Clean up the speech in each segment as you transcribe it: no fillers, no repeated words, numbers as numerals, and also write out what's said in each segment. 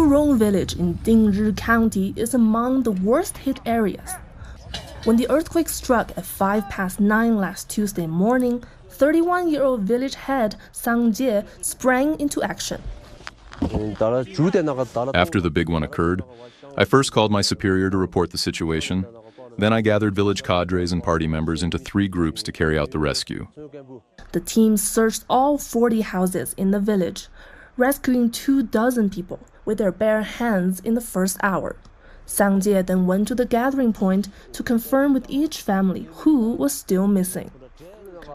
Lingrong village in Dingzhi County is among the worst hit areas. When the earthquake struck at 9:05 last Tuesday morning, 31-year-old village head Sang Jie sprang into action. After the big one occurred, I first called my superior to report the situation. Then I gathered village cadres and party members into 3 groups to carry out the rescue. The team searched all 40 houses in the village, rescuing 24 people with their bare hands in the first hour. Sang Jie then went to the gathering point to confirm with each family who was still missing.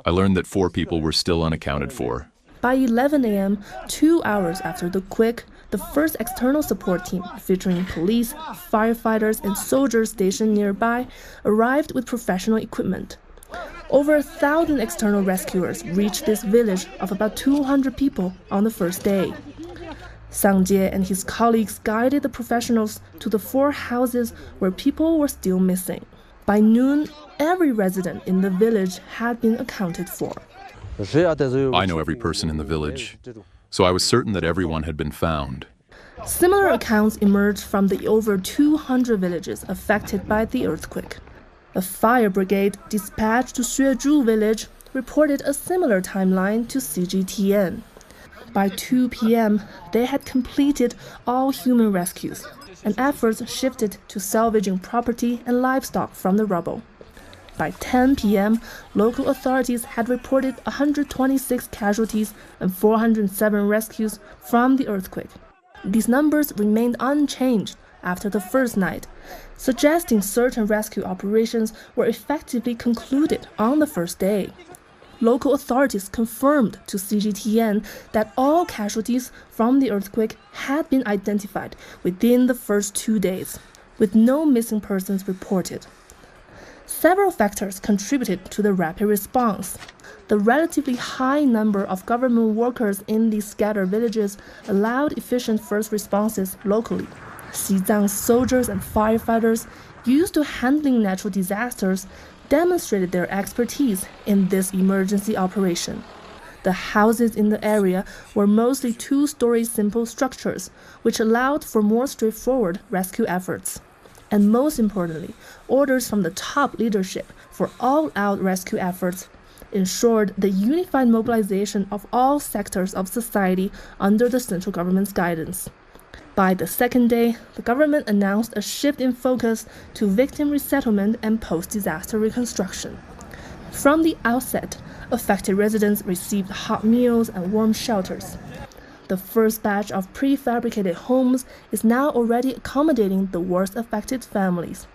I learned that 4 people were still unaccounted for. By 11 a.m., 2 hours after the quake, the first external support team, featuring police, firefighters, and soldiers stationed nearby, arrived with professional equipment. Over 1,000 external rescuers reached this village of about 200 people on the first day. Sang Jie and his colleagues guided the professionals to the 4 houses where people were still missing. By noon, every resident in the village had been accounted for. I know every person in the village, so I was certain that everyone had been found. Similar accounts emerged from the over 200 villages affected by the earthquake. A fire brigade dispatched to Xuezhu village reported a similar timeline to CGTN. By 2 p.m., they had completed all human rescues, and efforts shifted to salvaging property and livestock from the rubble. By 10 p.m., local authorities had reported 126 casualties and 407 rescues from the earthquake. These numbers remained unchanged after the first night, suggesting certain rescue operations were effectively concluded on the first day. Local authorities confirmed to CGTN that all casualties from the earthquake had been identified within the first 2 days, with no missing persons reported. Several factors contributed to the rapid response. The relatively high number of government workers in these scattered villages allowed efficient first responses locally. XIZANG soldiers and firefighters, used to handling natural disasters, demonstrated their expertise in this emergency operation. The houses in the area were mostly 2-story simple structures, which allowed for more straightforward rescue efforts. And most importantly, orders from the top leadership for all-out rescue efforts ensured the unified mobilization of all sectors of society under the central government's guidance. By the second day, the government announced a shift in focus to victim resettlement and post-disaster reconstruction. From the outset, affected residents received hot meals and warm shelters. The first batch of prefabricated homes is now already accommodating the worst affected families.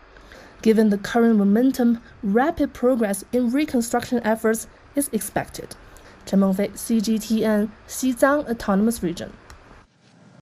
Given the current momentum, rapid progress in reconstruction efforts is expected. Chen Mengfei, CGTN, Xizang Autonomous Region.